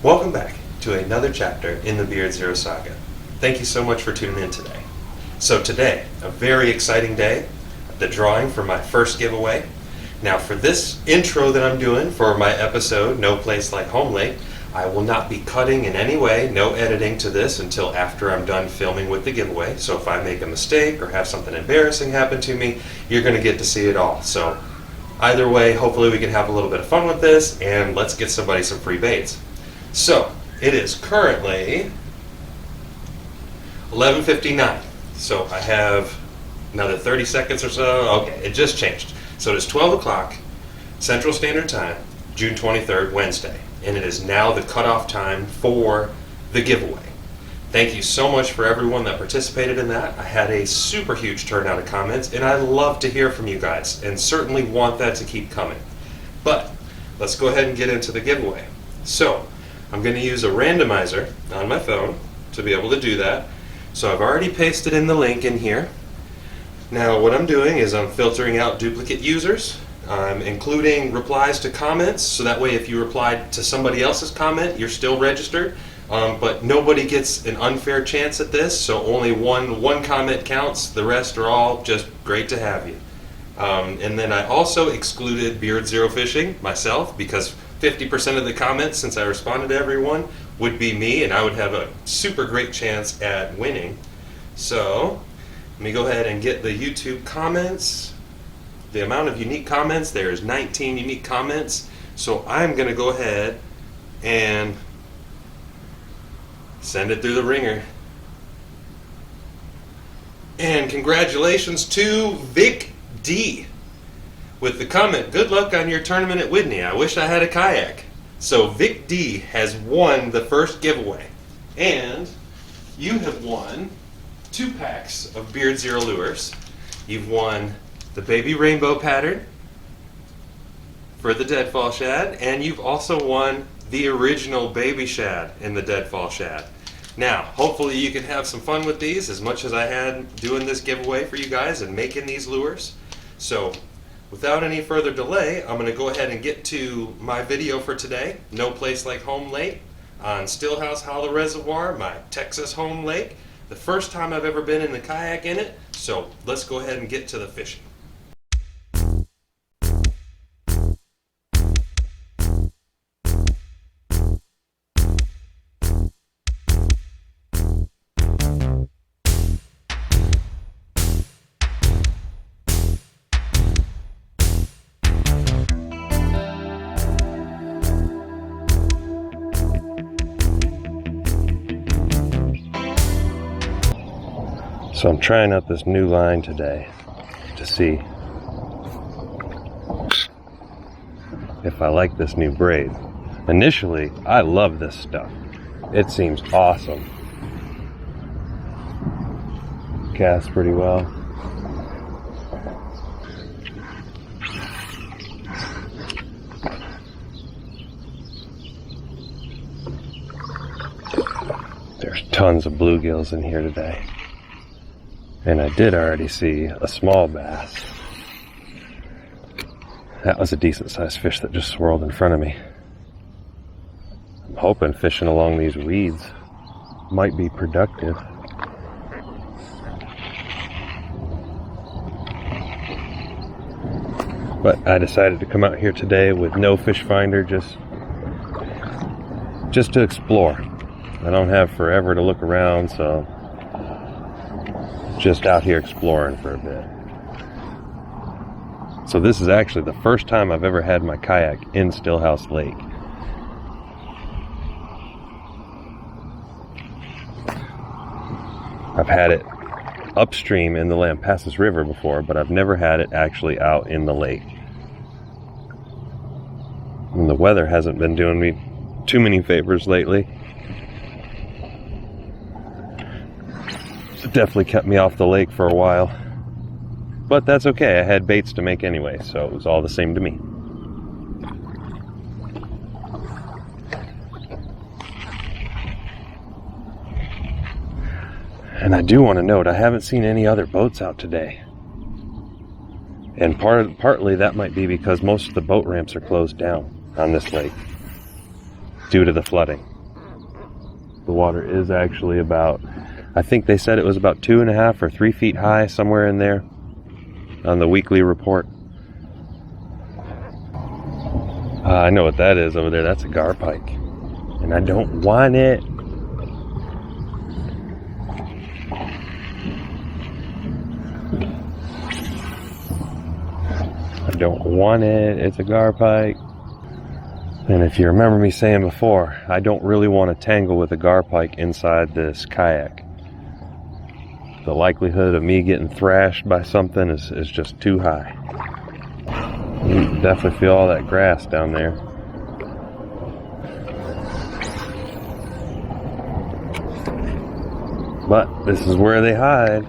Welcome back to another chapter in the Beard Zero saga. Thank you so much for tuning in today. So today, a very exciting day, the drawing for my first giveaway. Now for this intro that I'm doing for my episode, No Place Like Home Lake, I will not be cutting in any way, no editing to this until after I'm done filming with the giveaway. So if I make a mistake or have something embarrassing happen to me, you're going to get to see it all. So either way, hopefully we can have a little bit of fun with this and let's get somebody some free baits. So, it is currently 11:59. So I have another 30 seconds or so. Okay, it just changed. So it is 12 o'clock Central Standard Time, June 23rd, Wednesday. And it is now the cutoff time for the giveaway. Thank you so much for everyone that participated in that. I had a super huge turnout of comments, and I love to hear from you guys, and certainly want that to keep coming. But let's go ahead and get into the giveaway. So, I'm going to use a randomizer on my phone to be able to do that. So I've already pasted in the link in here. Now what I'm doing is I'm filtering out duplicate users. I'm including replies to comments, so that way if you replied to somebody else's comment, you're still registered. But nobody gets an unfair chance at this, so only one comment counts. The rest are all just great to have you. And then I also excluded Beard Zero Fishing myself, because 50% of the comments, since I responded to everyone, would be me, and I would have a super great chance at winning. So let me go ahead and get the YouTube comments. The amount of unique comments, there's 19 unique comments. So I'm going to go ahead and send it through the ringer. And congratulations to Vic D with the comment, "Good luck on your tournament at Whitney. I wish I had a kayak." So Vic D has won the first giveaway. And you have won 2 packs of Beard Zero lures. You've won the baby rainbow pattern for the deadfall shad, and you've also won the original baby shad in the deadfall shad. Now, hopefully you can have some fun with these as much as I had doing this giveaway for you guys and making these lures. So, without any further delay, I'm going to go ahead and get to my video for today, No Place Like Home Lake, on Stillhouse Hollow Reservoir, my Texas home lake. The first time I've ever been in the kayak in it, so let's go ahead and get to the fishing. So I'm trying out this new line today to see if I like this new braid. Initially, I love this stuff. It seems awesome. Casts pretty well. There's tons of bluegills in here today. And I did already see a small bass. That was a decent sized fish that just swirled in front of me. I'm hoping fishing along these weeds might be productive. But I decided to come out here today with no fish finder, just to explore. I don't have forever to look around, so just out here exploring for a bit. So this is actually the first time I've ever had my kayak in Stillhouse Lake. I've had it upstream in the Lampasas River before, but I've never had it actually out in the lake. And the weather hasn't been doing me too many favors lately. It definitely kept me off the lake for a while. But that's okay, I had baits to make anyway, so it was all the same to me. And I do want to note, I haven't seen any other boats out today. And partly that might be because most of the boat ramps are closed down on this lake. due to the flooding. The water is actually about, I think they said it was about 2.5 or 3 feet high, somewhere in there on the weekly report. I know what that is over there. That's a gar pike. And I don't want it. I don't want it. It's a gar pike. And if you remember me saying before, I don't really want to tangle with a gar pike inside this kayak. The likelihood of me getting thrashed by something is just too high. You can definitely feel all that grass down there. But this is where they hide.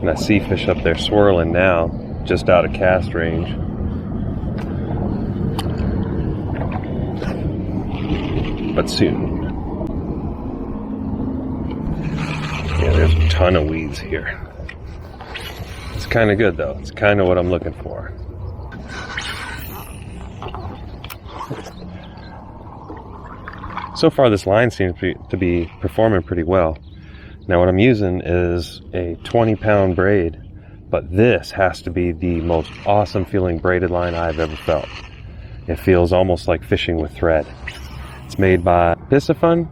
And I see fish up there swirling now, just out of cast range. But soon. Yeah, there's a ton of weeds here. It's kind of good though. It's kind of what I'm looking for. So far this line seems to be performing pretty well. Now what I'm using is a 20-pound braid, but this has to be the most awesome feeling braided line I've ever felt. It feels almost like fishing with thread. It's made by Piscifun,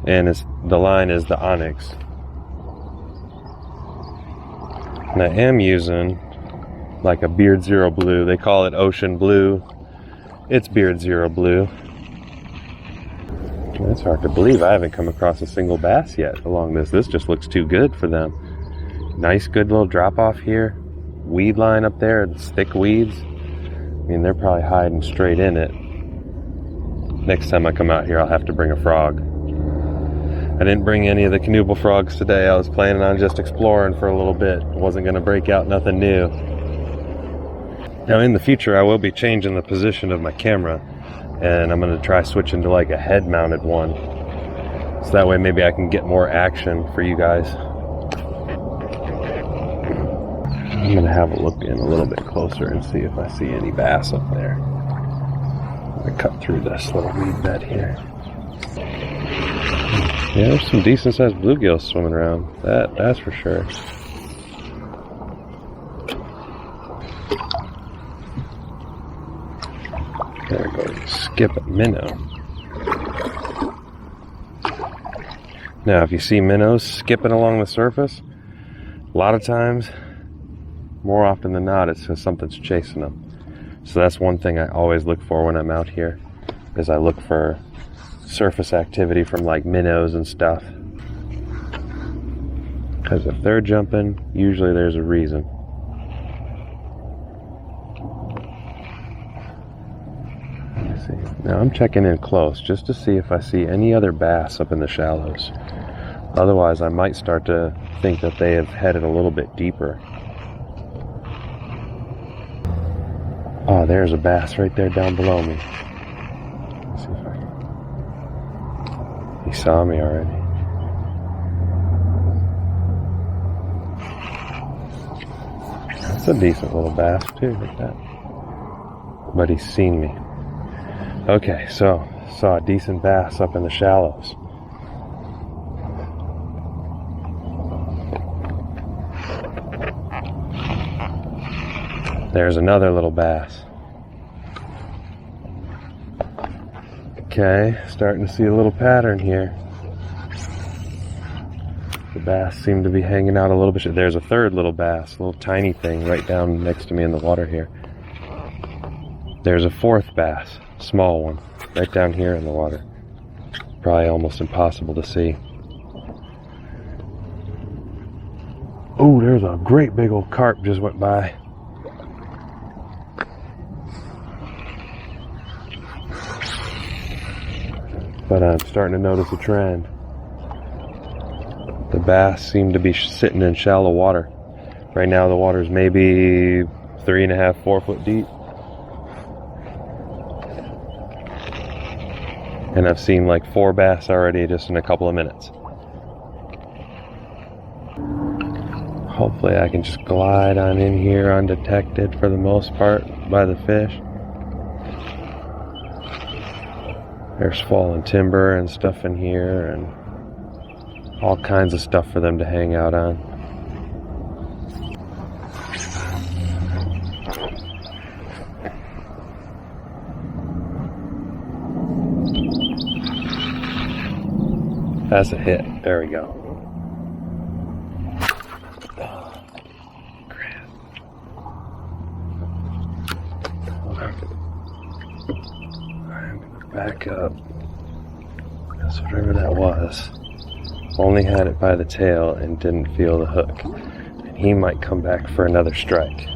and the line is the Onyx. And I am using like a Beard Zero Blue. They call it Ocean Blue. It's Beard Zero Blue. It's hard to believe I haven't come across a single bass yet along this. This just looks too good for them. Nice, good little drop off here. Weed line up there, it's thick weeds. I mean, they're probably hiding straight in it. Next time I come out here, I'll have to bring a frog. I didn't bring any of the canoe frogs today. I was planning on just exploring for a little bit. I wasn't going to break out nothing new. Now in the future, I will be changing the position of my camera, and I'm going to try switching to like a head mounted one. So that way maybe I can get more action for you guys. I'm going to have a look in a little bit closer and see if I see any bass up there. I'm going to cut through this little weed bed here. Yeah, there's some decent sized bluegills swimming around. That's for sure. There goes skip a minnow. Now, if you see minnows skipping along the surface, a lot of times, more often than not, it's because something's chasing them. So that's one thing I always look for when I'm out here, is I look for surface activity from like minnows and stuff. Because if they're jumping, usually there's a reason. Let me see. Now I'm checking in close just to see if I see any other bass up in the shallows. Otherwise, I might start to think that they have headed a little bit deeper. Oh, there's a bass right there down below me. Let's see if I can... He saw me already. That's a decent little bass too, like that. But he's seen me. Okay, so saw a decent bass up in the shallows. There's another little bass. Okay, starting to see a little pattern here. The bass seem to be hanging out a little bit. There's a third little bass, a little tiny thing right down next to me in the water here. There's a fourth bass, small one, right down here in the water. Probably almost impossible to see. Oh, there's a great big old carp just went by. But I'm starting to notice a trend. The bass seem to be sitting in shallow water. Right now the water's maybe 3.5, 4 foot deep. And I've seen like 4 bass already just in a couple of minutes. Hopefully I can just glide on in here undetected for the most part by the fish. There's fallen timber and stuff in here, and all kinds of stuff for them to hang out on. That's a hit. There we go. Oh, crap. I'm gonna back up. That's whatever that was. Only had it by the tail and didn't feel the hook. And he might come back for another strike.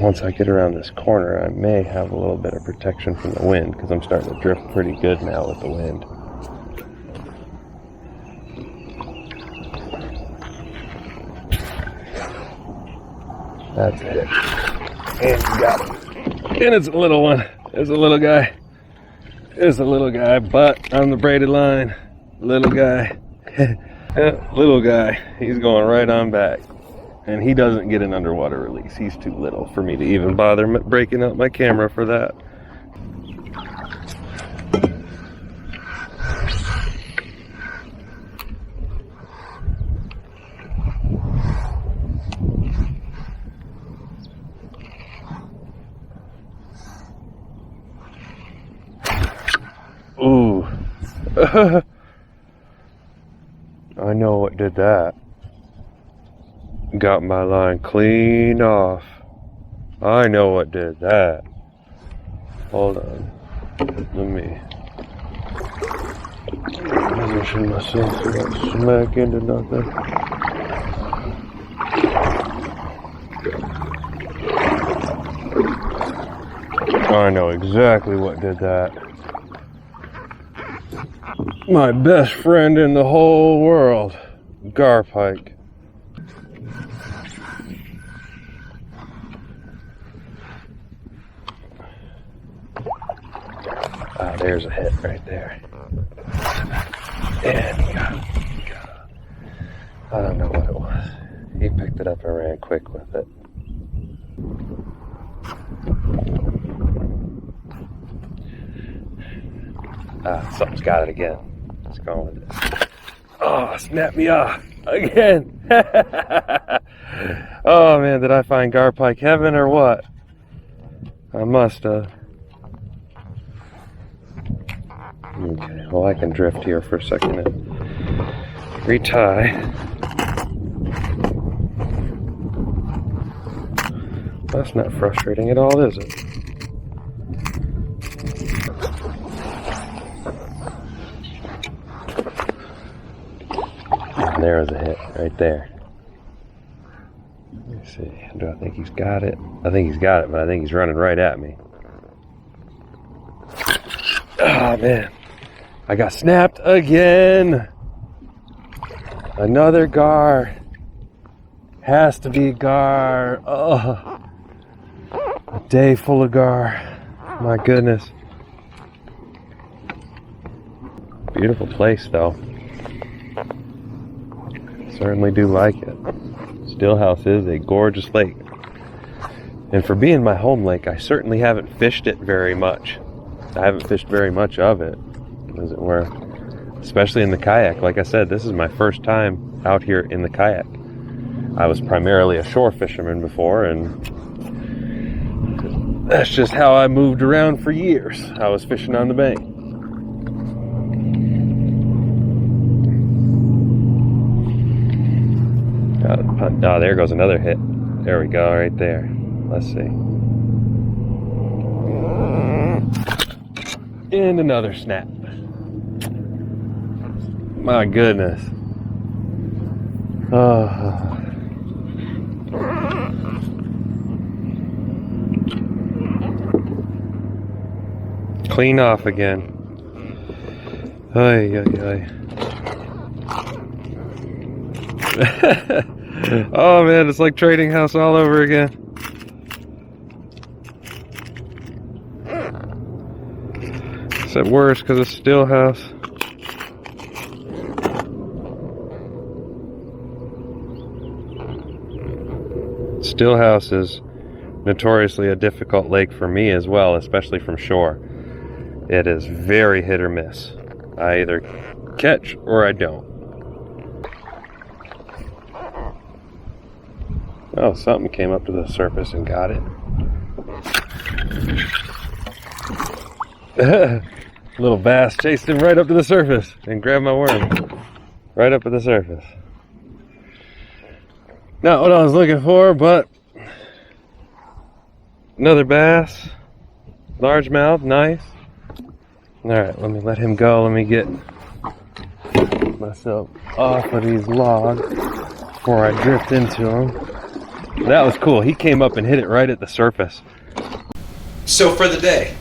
Once I get around this corner, I may have a little bit of protection from the wind because I'm starting to drift pretty good now with the wind. That's it. And you got it. And it's a little one. It's a little guy. It's a little guy, but on the braided line. Little guy. Little guy. He's going right on back. And he doesn't get an underwater release. He's too little for me to even bother breaking out my camera for that. Ooh. I know what did that. Got my line clean off. I know what did that. Hold on. Let me position myself so I don't smack into nothing. I know exactly what did that. My best friend in the whole world, garpike. Ah, there's a hit right there. And he got it. I don't know what it was. He picked it up and ran quick with it. Ah, something's got it again. Let's go with it. Oh, snap me off again. Oh man, did I find garpike heaven or what? I must have. Okay, well I can drift here for a second and retie. That's not frustrating at all, is it? And there's a hit right there. Let me see. Do I think he's got it? I think he's got it, but I think he's running right at me. Oh man. I got snapped again. Another gar. Has to be gar. Oh. A day full of gar. My goodness. Beautiful place though. Certainly do like it. Stillhouse is a gorgeous lake. And for being my home lake, I certainly haven't fished it very much. I haven't fished very much of it, as it were. Especially in the kayak. Like I said, this is my first time out here in the kayak. I was primarily a shore fisherman before, and that's just how I moved around for years. I was fishing on the bank. Oh, there goes another hit. There we go, right there. Let's see. And another snap. My goodness. Oh. Clean off again. Ay, ay, ay. Oh man, it's like trading house all over again. Except worse because it's Stillhouse. Stillhouse is notoriously a difficult lake for me as well, especially from shore. It is very hit or miss. I either catch or I don't. Oh, something came up to the surface and got it. Little bass chased him right up to the surface and grabbed my worm. Right up at the surface. Not what I was looking for, but another bass. Largemouth, nice. Alright, let me let him go. Let me get myself off of these logs before I drift into them. That was cool. He came up and hit it right at the surface. So for the day,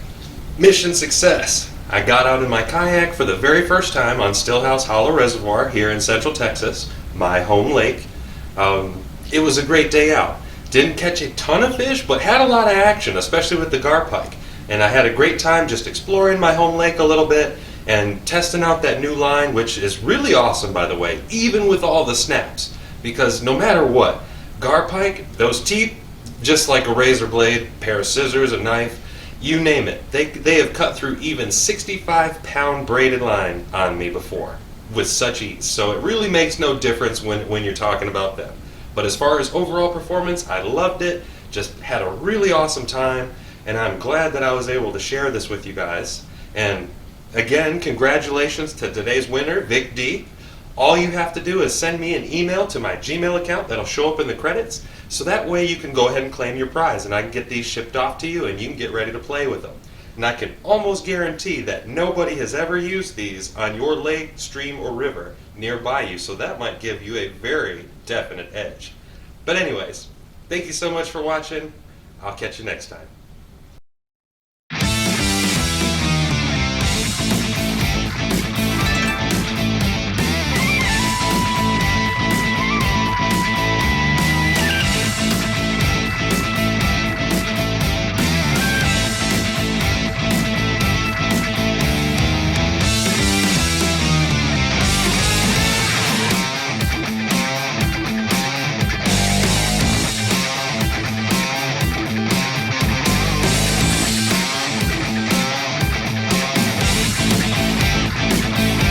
mission success. I got out in my kayak for the very first time on Stillhouse Hollow Reservoir here in Central Texas, my home lake. It was a great day out. Didn't catch a ton of fish, but had a lot of action, especially with the gar pike. And I had a great time just exploring my home lake a little bit and testing out that new line, which is really awesome, by the way, even with all the snaps. Because no matter what, gar pike, those teeth, just like a razor blade, pair of scissors, a knife, you name it. They have cut through even 65-pound braided line on me before with such ease. So it really makes no difference when you're talking about them. But as far as overall performance, I loved it. Just had a really awesome time. And I'm glad that I was able to share this with you guys. And again, congratulations to today's winner, Vic D. All you have to do is send me an email to my Gmail account that'll show up in the credits. So that way you can go ahead and claim your prize and I can get these shipped off to you and you can get ready to play with them. And I can almost guarantee that nobody has ever used these on your lake, stream, or river nearby you. So that might give you a very definite edge. But anyways, thank you so much for watching. I'll catch you next time.